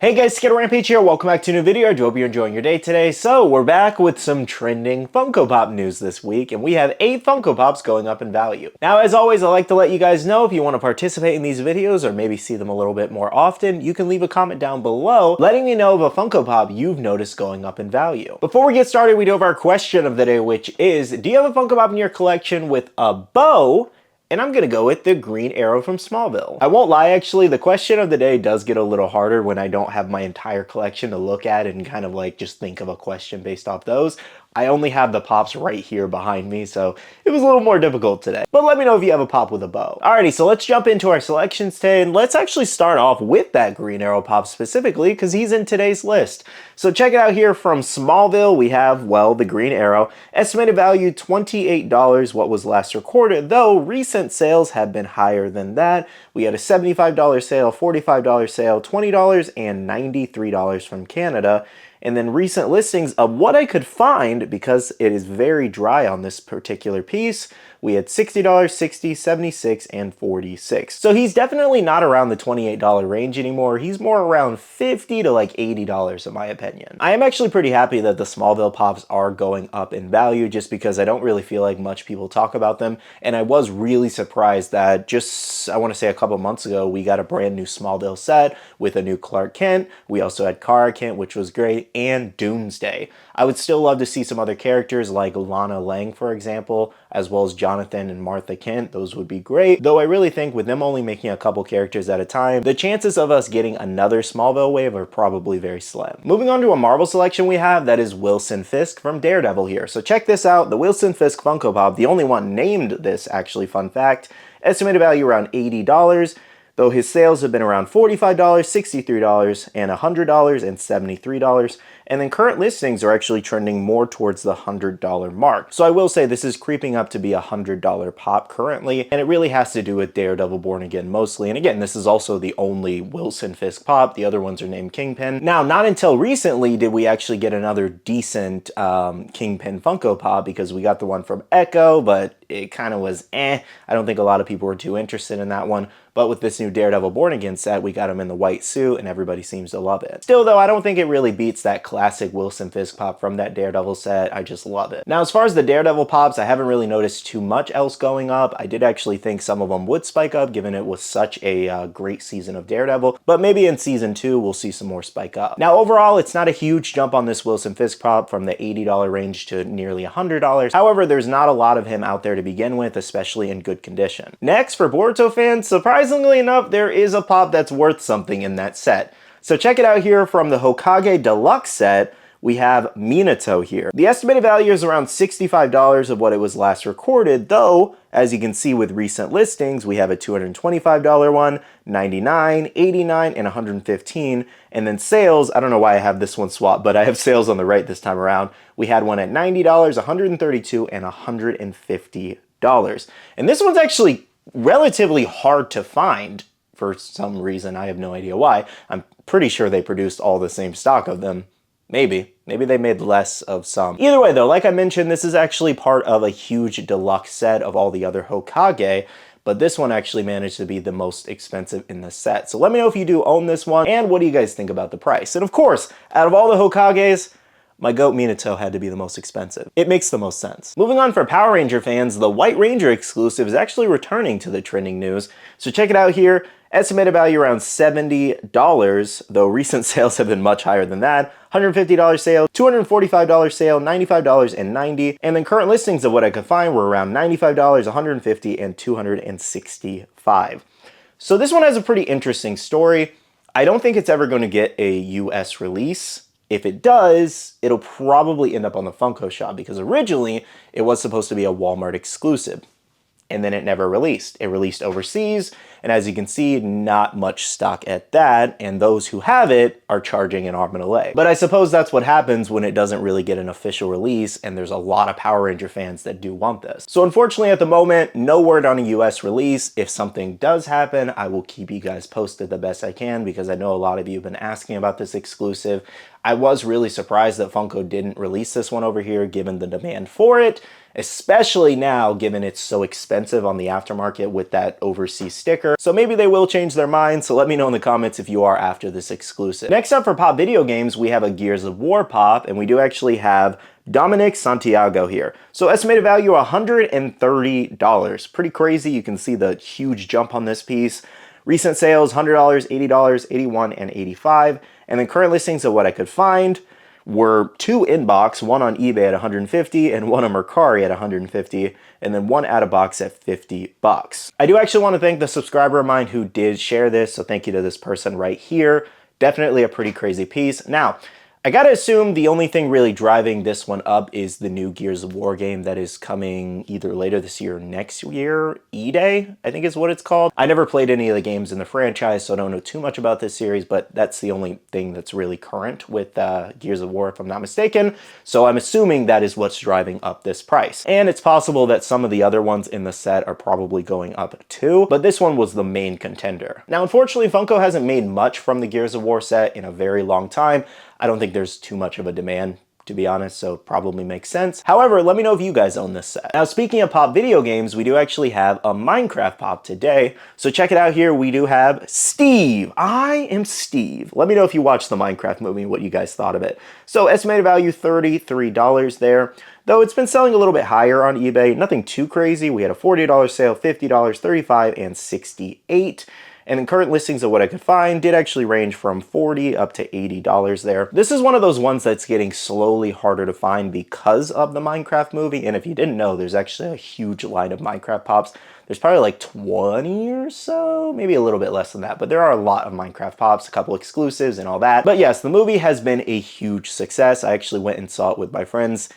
Hey guys, SkittleRampage here. Welcome back to a new video. I do hope you're enjoying your day today. So we're back with some trending Funko Pop news this week, and we have 8 Funko Pops going up in value. Now, as always, I like to let you guys know if you want to participate in these videos or maybe see them a little bit more often, you can leave a comment down below letting me know of a Funko Pop you've noticed going up in value. Before we get started, we do have our question of the day, which is, do you have a Funko Pop in your collection with a bow? And I'm gonna go with the Green Arrow from Smallville. I won't lie, actually, the question of the day does get a little harder when I don't have my entire collection to look at and kind of like just think of a question based off those. I only have the pops right here behind me, so it was a little more difficult today. But let me know if you have a pop with a bow. Alrighty, so let's jump into our selections today, and let's actually start off with that Green Arrow pop specifically, because he's in today's list. So check it out here from Smallville, we have, well, the Green Arrow. Estimated value $28, what was last recorded, though recent sales have been higher than that. We had a $75 sale, $45 sale, $20, and $93 from Canada. And then recent listings of what I could find, because it is very dry on this particular piece, we had $60, $60, $76, and $46. So he's definitely not around the $28 range anymore. He's more around $50 to like $80 in my opinion. I am actually pretty happy that the Smallville pops are going up in value just because I don't really feel like much people talk about them. And I was really surprised that just, I want to say a couple months ago, we got a brand new Smallville set with a new Clark Kent. We also had Kara Kent, which was great, and Doomsday. I would still love to see some other characters like Lana Lang, for example, as well as Jonathan and Martha Kent. Those would be great, though I really think with them only making a couple characters at a time, the chances of us getting another Smallville wave are probably very slim. Moving on to a Marvel selection we have, that is Wilson Fisk from Daredevil here. So check this out, the Wilson Fisk Funko Pop, the only one named this actually, fun fact, estimated value around $80, though his sales have been around $45, $63, and $100, and $73. And then current listings are actually trending more towards the $100 mark. So I will say this is creeping up to be a $100 pop currently, and it really has to do with Daredevil Born Again mostly. And again, this is also the only Wilson Fisk pop. The other ones are named Kingpin. Now, not until recently did we actually get another decent Kingpin Funko Pop, because we got the one from Echo, but it kind of was eh. I don't think a lot of people were too interested in that one. But with this new Daredevil Born Again set, we got him in the white suit and everybody seems to love it. Still though, I don't think it really beats that classic Wilson Fisk pop from that Daredevil set. I just love it. Now, as far as the Daredevil pops, I haven't really noticed too much else going up. I did actually think some of them would spike up given it was such a great season of Daredevil, but maybe in season 2, we'll see some more spike up. Now, overall, it's not a huge jump on this Wilson Fisk pop from the $80 range to nearly $100. However, there's not a lot of him out there to begin with, especially in good condition. Next, for Boruto fans, surprisingly enough, there is a pop that's worth something in that set. So check it out here from the Hokage Deluxe set. We have Minato here. The estimated value is around $65 of what it was last recorded, though, as you can see with recent listings, we have a $225 one, $99, $89, and $115. And then sales, I don't know why I have this one swapped, but I have sales on the right this time around. We had one at $90, $132, and $150. And this one's actually relatively hard to find for some reason. I have no idea why. I'm pretty sure they produced all the same stock of them. Maybe they made less of some. Either way though, like I mentioned, this is actually part of a huge deluxe set of all the other Hokage, but this one actually managed to be the most expensive in the set. So let me know if you do own this one, and what do you guys think about the price? And of course, out of all the Hokages, my goat Minato had to be the most expensive. It makes the most sense. Moving on, for Power Ranger fans, the White Ranger exclusive is actually returning to the trending news. So check it out here. Estimated value around $70, though recent sales have been much higher than that. $150 sale, $245 sale, $95, and $90. And then current listings of what I could find were around $95, $150, and $265. So this one has a pretty interesting story. I don't think it's ever going to get a US release. If it does, it'll probably end up on the Funko shop, because originally it was supposed to be a Walmart exclusive. And then it never released. It released overseas, and as you can see, not much stock at that, and those who have it are charging an arm and a leg. But I suppose that's what happens when it doesn't really get an official release, and there's a lot of Power Ranger fans that do want this. So unfortunately at the moment, no word on a US release. If something does happen, I will keep you guys posted the best I can, because I know a lot of you have been asking about this exclusive. I was really surprised that Funko didn't release this one over here given the demand for it. especially now given it's so expensive on the aftermarket with that overseas sticker. So maybe they will change their mind, so let me know in the comments if you are after this exclusive. Next up for Pop Video Games, we have a Gears of War Pop, and we do actually have Dominic Santiago here. So estimated value $130. Pretty crazy. You can see the huge jump on this piece. Recent sales, $100, $80, $81, and $85. And then current listings of what I could find were 2 in-box, one on eBay at $150 and one on Mercari at $150, and then one out-of-box at $50. I do actually want to thank the subscriber of mine who did share this, so thank you to this person right here. Definitely a pretty crazy piece. Now, I gotta assume the only thing really driving this one up is the new Gears of War game that is coming either later this year or next year. E-Day, I think is what it's called. I never played any of the games in the franchise, so I don't know too much about this series, but that's the only thing that's really current with Gears of War, if I'm not mistaken. So I'm assuming that is what's driving up this price. And it's possible that some of the other ones in the set are probably going up too, but this one was the main contender. Now, unfortunately, Funko hasn't made much from the Gears of War set in a very long time. I don't think there's too much of a demand, to be honest, so probably makes sense. However, let me know if you guys own this set. Now, speaking of Pop Video Games, we do actually have a Minecraft Pop today. So check it out here. We do have Steve. I am Steve. Let me know if you watched the Minecraft movie and what you guys thought of it. So estimated value $33 there. Though it's been selling a little bit higher on eBay. Nothing too crazy. We had a $40 sale, $50, $35, and $68. And in current listings of what I could find did actually range from $40 up to $80 there. This is one of those ones that's getting slowly harder to find because of the Minecraft movie. And if you didn't know, there's actually a huge line of Minecraft Pops. There's probably like 20 or so, maybe a little bit less than that, but there are a lot of Minecraft Pops, a couple exclusives and all that. But yes, the movie has been a huge success. I actually went and saw it with my friends.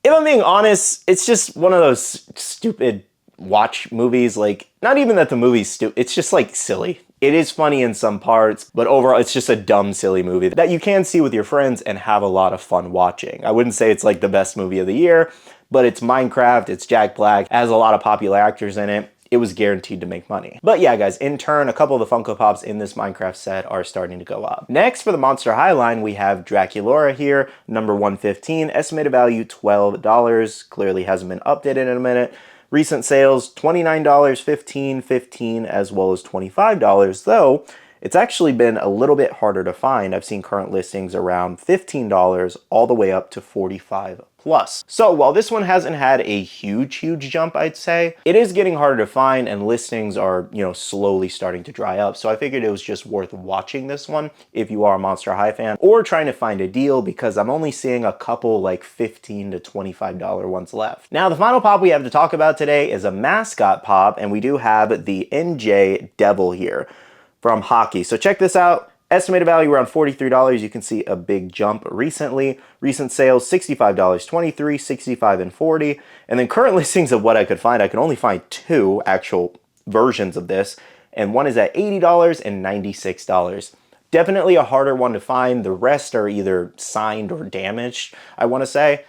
If I'm being honest, it's just one of those stupid watch movies. Like, not even that the movie's stupid, it's just like silly. It is funny in some parts, but overall it's just a dumb, silly movie that you can see with your friends and have a lot of fun watching. I wouldn't say it's like the best movie of the year, but it's Minecraft, it's Jack Black, has a lot of popular actors in it. It was guaranteed to make money. But yeah, guys, in turn, a couple of the Funko Pops in this Minecraft set are starting to go up. Next, for the Monster High line, we have Draculaura here, number 115, estimated value $12. Clearly hasn't been updated in a minute. Recent sales, $29, $15, $15, as well as $25, though it's actually been a little bit harder to find. I've seen current listings around $15 all the way up to $45 plus. So while this one hasn't had a huge jump, I'd say, it is getting harder to find and listings are, slowly starting to dry up. So I figured it was just worth watching this one if you are a Monster High fan or trying to find a deal, because I'm only seeing a couple like $15 to $25 ones left. Now, the final pop we have to talk about today is a mascot pop, and we do have the NJ Devil here from hockey. So check this out. Estimated value around $43. You can see a big jump recently. Recent sales, $65, $23, $65, and $40. And then current listings of what I could find, I can only find 2 actual versions of this. And one is at $80 and $96. Definitely a harder one to find. The rest are either signed or damaged, I want to say.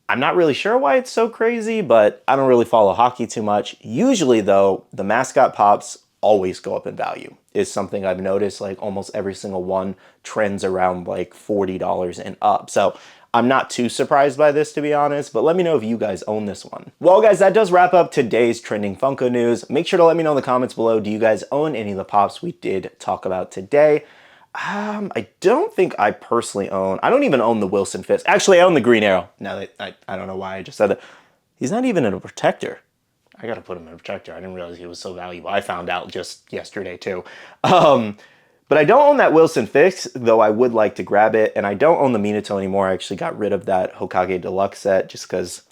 I'm not really sure why it's so crazy, but I don't really follow hockey too much. Usually, though, the mascot pops always go up in value. Is something I've noticed. Like almost every single one trends around like $40 and up. So I'm not too surprised by this, to be honest, but let me know if you guys own this one. Well, guys, that does wrap up today's trending Funko news. Make sure to let me know in the comments below, do you guys own any of the pops we did talk about today? I don't think I personally own. I don't even own the Wilson Fisk. Actually, I own the Green Arrow. Now that I don't know why I just said that. He's not even in a protector. I gotta put him in a protector. I didn't realize he was so valuable. I found out just yesterday too. But I don't own that Wilson Fisk, though I would like to grab it. And I don't own the Minato anymore. I actually got rid of that Hokage Deluxe set just because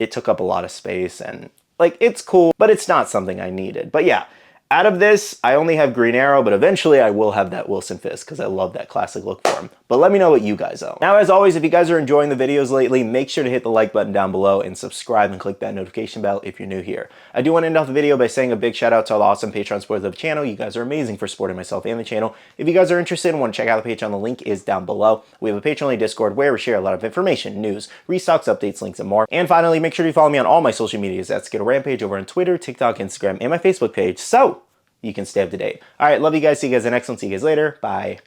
it took up a lot of space. And like, it's cool, but it's not something I needed. But yeah, out of this, I only have Green Arrow, but eventually I will have that Wilson Fisk because I love that classic look for him. But let me know what you guys own. Now, as always, if you guys are enjoying the videos lately, make sure to hit the like button down below and subscribe and click that notification bell if you're new here. I do want to end off the video by saying a big shout out to all the awesome Patreon supporters of the channel. You guys are amazing for supporting myself and the channel. If you guys are interested and want to check out the Patreon, the link is down below. We have a Patreon Discord where we share a lot of information, news, restocks, updates, links, and more. And finally, make sure you follow me on all my social medias at SkittleRampage over on Twitter, TikTok, Instagram, and my Facebook page, so you can stay up to date. All right, love you guys. See you guys in the next one. See you guys later. Bye.